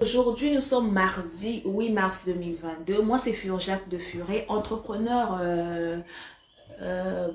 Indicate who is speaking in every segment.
Speaker 1: Aujourd'hui, nous sommes mardi 8 mars 2022. Moi, c'est Furjacq de Furet, entrepreneur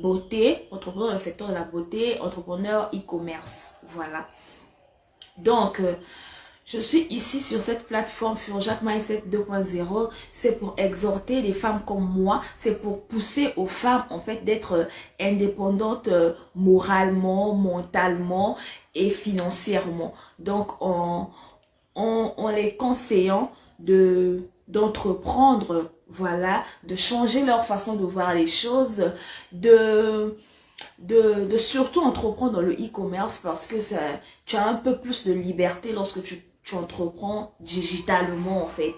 Speaker 1: beauté, entrepreneur dans le secteur de la beauté, entrepreneur e-commerce. Voilà. Donc, je suis ici sur cette plateforme Furjacq Mindset 2.0. C'est pour exhorter les femmes comme moi. C'est pour pousser aux femmes, en fait, d'être indépendantes moralement, mentalement et financièrement. Donc, en les conseillant d'entreprendre, voilà, de changer leur façon de voir les choses, de surtout entreprendre dans le e-commerce parce que ça, tu as un peu plus de liberté lorsque tu entreprends digitalement en fait.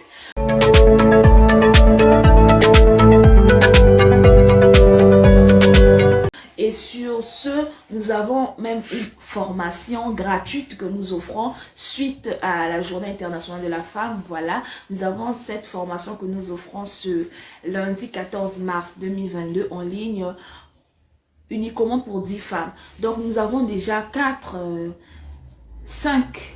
Speaker 1: Et sur ce, nous avons même une formation gratuite que nous offrons suite à la Journée internationale de la femme. Voilà, nous avons cette formation que nous offrons ce lundi 14 mars 2022 en ligne uniquement pour 10 femmes. Donc nous avons déjà 5.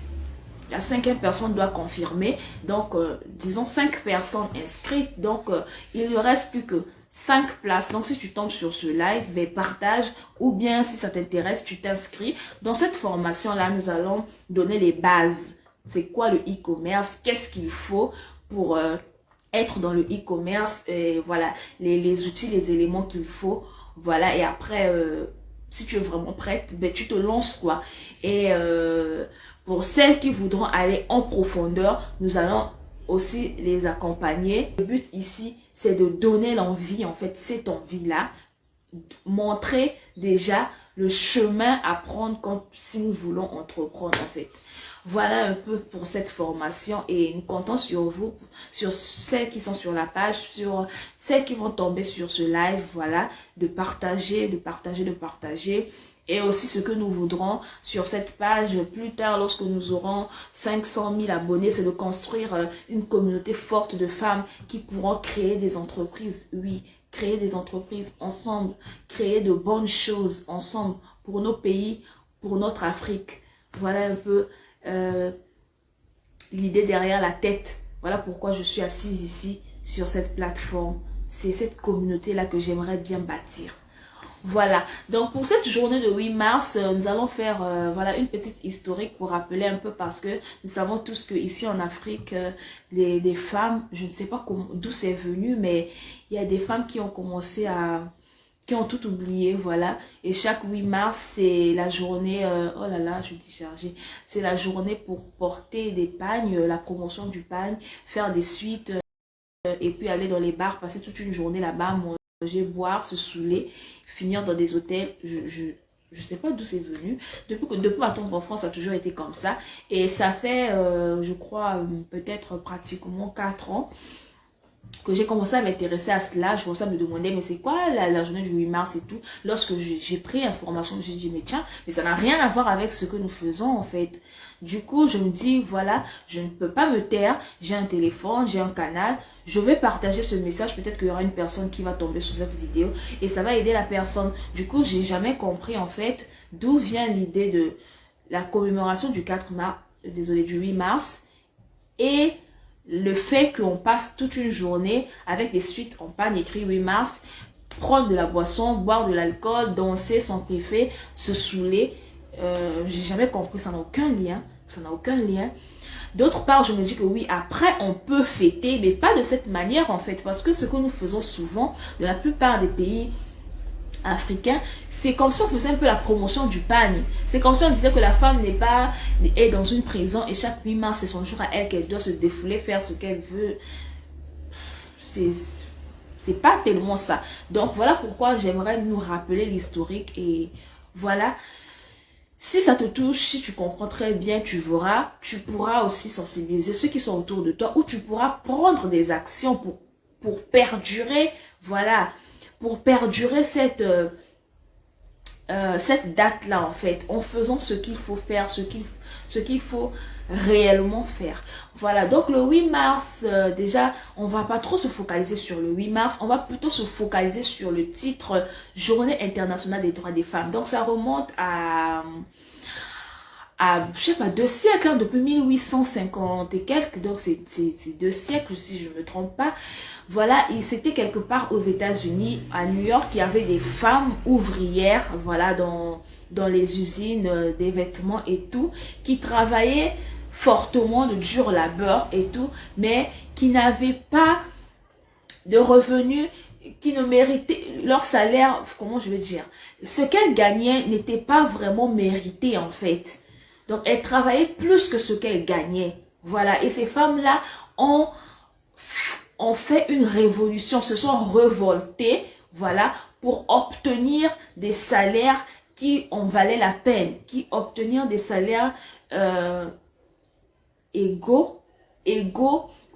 Speaker 1: La cinquième personne doit confirmer. Donc, disons 5 personnes inscrites. Donc, il ne reste plus que 5 places. Donc, si tu tombes sur ce live, ben, partage. Ou bien, si ça t'intéresse, tu t'inscris. Dans cette formation-là, nous allons donner les bases. C'est quoi le e-commerce? Qu'est-ce qu'il faut pour être dans le e-commerce? Voilà, les outils, les éléments qu'il faut. Voilà, et après, si tu es vraiment prête, ben, tu te lances, quoi. Et pour celles qui voudront aller en profondeur, nous allons aussi les accompagner. Le but ici, c'est de donner l'envie, en fait, cette envie-là, montrer déjà le chemin à prendre quand, si nous voulons entreprendre, en fait. Voilà un peu pour cette formation et nous comptons sur vous, sur celles qui sont sur la page, sur celles qui vont tomber sur ce live, voilà, de partager, de partager, de partager. Et aussi ce que nous voudrons sur cette page plus tard, lorsque nous aurons 500 000 abonnés, c'est de construire une communauté forte de femmes qui pourront créer des entreprises, oui, créer des entreprises ensemble, créer de bonnes choses ensemble pour nos pays, pour notre Afrique. Voilà un peu l'idée derrière la tête. Voilà pourquoi je suis assise ici sur cette plateforme. C'est cette communauté-là que j'aimerais bien bâtir. Voilà, donc pour cette journée de 8 mars, nous allons faire voilà, une petite historique pour rappeler un peu parce que nous savons tous que ici en Afrique, des femmes, je ne sais pas d'où c'est venu, mais il y a des femmes qui ont commencé qui ont tout oublié, voilà. Et chaque 8 mars, c'est la journée, oh là là, je dis chargé, c'est la journée pour porter des pagnes, la promotion du pagne, faire des suites et puis aller dans les bars, passer toute une journée là-bas, manger, boire, se saouler, finir dans des hôtels. Je sais pas d'où c'est venu. Depuis ma tendre enfance, ça a toujours été comme ça. Et ça fait, je crois, peut-être pratiquement 4 ans que j'ai commencé à m'intéresser à cela. Je commençais à me demander, mais c'est quoi la journée du 8 mars et tout. Lorsque j'ai pris information, je me suis dit, mais tiens, mais ça n'a rien à voir avec ce que nous faisons en fait. Du coup, je me dis, voilà, je ne peux pas me taire. J'ai un téléphone, j'ai un canal. Je vais partager ce message. Peut-être qu'il y aura une personne qui va tomber sur cette vidéo et ça va aider la personne. Du coup, j'ai jamais compris en fait d'où vient l'idée de la commémoration du 4 mars, désolé, du 8 mars et le fait qu'on passe toute une journée avec des suites en panne écrit 8 mars, prendre de la boisson, boire de l'alcool, danser, s'empiffrer, se saouler. J'ai jamais compris, ça n'a aucun lien. Ça n'a aucun lien. D'autre part, je me dis que oui, après, on peut fêter, mais pas de cette manière en fait. Parce que ce que nous faisons souvent, de la plupart des pays africain, c'est comme si on faisait un peu la promotion du pagne. C'est comme si on disait que la femme est dans une prison et chaque 8 mars c'est son jour à elle, qu'elle doit se défouler, faire ce qu'elle veut. C'est pas tellement ça. Donc voilà pourquoi j'aimerais nous rappeler l'historique et voilà. Si ça te touche, si tu comprends très bien, tu verras, tu pourras aussi sensibiliser ceux qui sont autour de toi ou tu pourras prendre des actions pour perdurer, voilà, pour perdurer cette date-là en fait, en faisant ce qu'il faut faire, ce qu'il faut réellement faire. Voilà, donc le 8 mars, déjà, on va pas trop se focaliser sur le 8 mars, on va plutôt se focaliser sur le titre Journée internationale des droits des femmes. Donc ça remonte je sais pas, 2 siècles, hein, depuis 1850 et quelques, donc c'est 2 siècles si je ne me trompe pas. Voilà, c'était quelque part aux États-Unis, à New York, il y avait des femmes ouvrières, voilà, dans les usines des vêtements et tout, qui travaillaient fortement de dur labeur et tout, mais qui n'avaient pas de revenus, qui ne méritaient leur salaire, comment je veux dire, ce qu'elles gagnaient n'était pas vraiment mérité en fait. Donc elles travaillaient plus que ce qu'elles gagnaient. Voilà, et ces femmes-là ont fait une révolution, se sont révoltées, voilà, pour obtenir des salaires qui en valaient la peine, qui obtenir des salaires égaux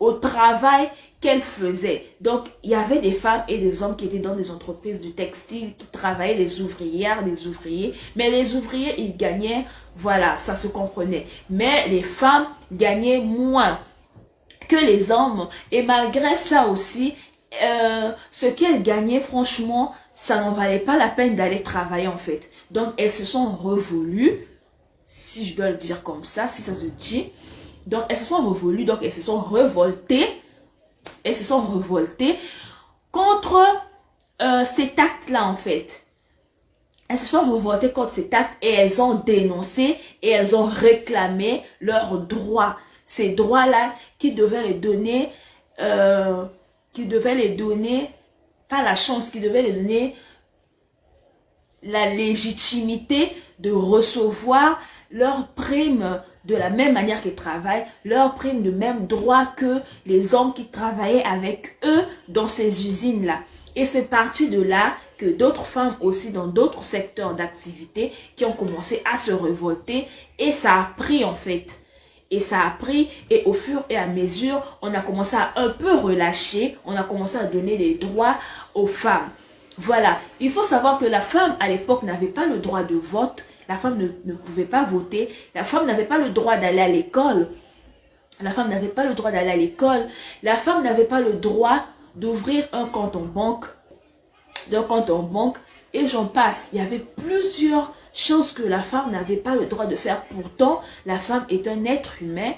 Speaker 1: au travail qu'elles faisaient. Donc, il y avait des femmes et des hommes qui étaient dans des entreprises du textile, qui travaillaient, les ouvrières, les ouvriers. Mais les ouvriers, ils gagnaient, voilà, ça se comprenait. Mais les femmes gagnaient moins que les hommes. Et malgré ça aussi, ce qu'elles gagnaient, franchement, ça n'en valait pas la peine d'aller travailler en fait. Donc, elles se sont revolues, si je dois le dire comme ça, si ça se dit. Donc, elles se sont revolues, donc elles se sont révoltées. Elles se sont révoltées contre cet acte-là, en fait. Elles se sont révoltées contre cet acte et elles ont dénoncé et elles ont réclamé leurs droits. Ces droits-là qui devaient les donner, pas la chance, qui devaient les donner la légitimité de recevoir leurs primes de la même manière qu'ils travaillent, leurs primes de même droit que les hommes qui travaillaient avec eux dans ces usines-là. Et c'est parti de là que d'autres femmes aussi dans d'autres secteurs d'activité qui ont commencé à se révolter et ça a pris en fait. Et ça a pris et au fur et à mesure, on a commencé à un peu relâcher, on a commencé à donner des droits aux femmes. Voilà, il faut savoir que la femme à l'époque n'avait pas le droit de vote, la femme ne pouvait pas voter, la femme n'avait pas le droit d'aller à l'école, la femme n'avait pas le droit d'aller à l'école, la femme n'avait pas le droit d'ouvrir un compte en banque, et j'en passe. Il y avait plusieurs choses que la femme n'avait pas le droit de faire. Pourtant, la femme est un être humain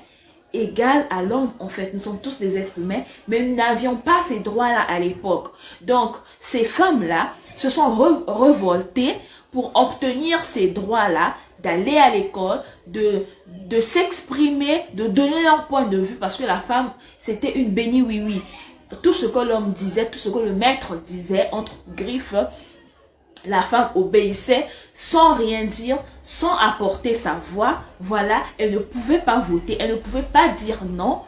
Speaker 1: égal à l'homme. En fait, nous sommes tous des êtres humains, mais nous n'avions pas ces droits-là à l'époque. Donc, ces femmes-là se sont révoltées pour obtenir ces droits-là, d'aller à l'école, de s'exprimer, de donner leur point de vue, parce que la femme, c'était une bénie oui-oui. Tout ce que l'homme disait, tout ce que le maître disait, entre griffes, la femme obéissait sans rien dire, sans apporter sa voix. Voilà, elle ne pouvait pas voter, elle ne pouvait pas dire non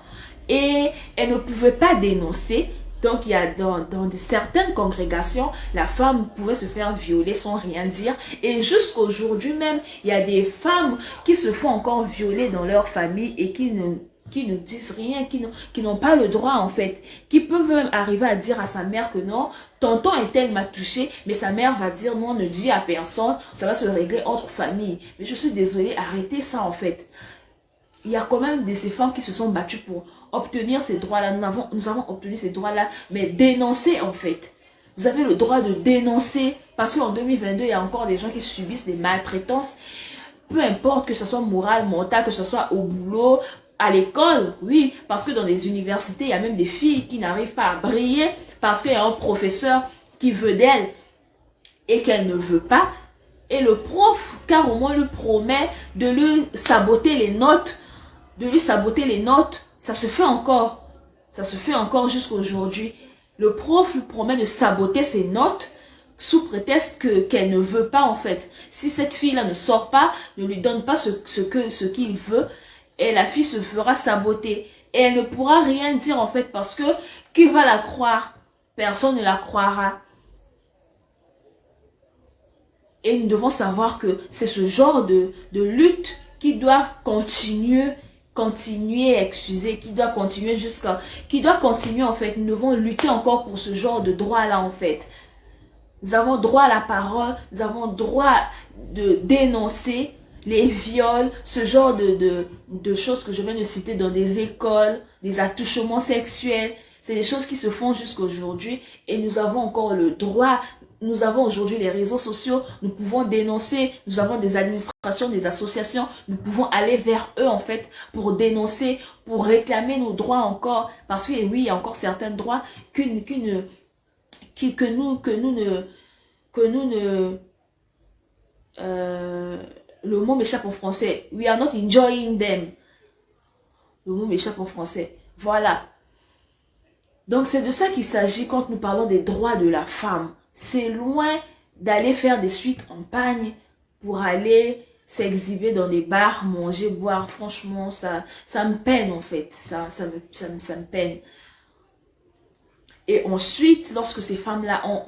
Speaker 1: et elle ne pouvait pas dénoncer. Donc, il y a dans certaines congrégations, la femme pouvait se faire violer sans rien dire. Et jusqu'aujourd'hui même, il y a des femmes qui se font encore violer dans leur famille et qui ne disent rien, qui n'ont pas le droit en fait, qui peuvent même arriver à dire à sa mère que non, tonton et tel m'a touché, mais sa mère va dire non, ne dis à personne, ça va se régler entre familles. Mais je suis désolée, arrêtez ça en fait. Il y a quand même ces femmes qui se sont battues pour obtenir ces droits-là. Nous avons obtenu ces droits-là, mais dénoncer en fait. Vous avez le droit de dénoncer, parce qu'en 2022, il y a encore des gens qui subissent des maltraitances, peu importe que ce soit moral, mental, que ce soit au boulot, à l'école, oui, parce que dans les universités, il y a même des filles qui n'arrivent pas à briller parce qu'il y a un professeur qui veut d'elle et qu'elle ne veut pas. Et le prof, car au moins lui promet de lui saboter les notes, ça se fait encore. Ça se fait encore jusqu'à aujourd'hui. Le prof lui promet de saboter ses notes sous prétexte qu'elle ne veut pas en fait. Si cette fille-là ne sort pas, ne lui donne pas ce qu'il veut, et la fille se fera saboter. Et elle ne pourra rien dire en fait parce que qui va la croire? Personne ne la croira. Et nous devons savoir que c'est ce genre de lutte qui doit continuer en fait. Nous devons lutter encore pour ce genre de droit-là en fait. Nous avons droit à la parole, nous avons droit de dénoncer les viols, ce genre de choses que je viens de citer dans des écoles, des attouchements sexuels. C'est des choses qui se font jusqu'à aujourd'hui et nous avons encore le droit. Nous avons aujourd'hui les réseaux sociaux, nous pouvons dénoncer, nous avons des administrations, des associations, nous pouvons aller vers eux en fait pour dénoncer, pour réclamer nos droits encore. Parce que oui, il y a encore certains droits que nous ne le mot m'échappe en français. We are not enjoying them. Le mot m'échappe en français. Voilà. Donc c'est de ça qu'il s'agit quand nous parlons des droits de la femme. C'est loin d'aller faire des suites en pagne pour aller s'exhiber dans les bars, manger, boire. Franchement, ça me peine en fait. Ça me peine. Et ensuite, lorsque ces femmes-là ont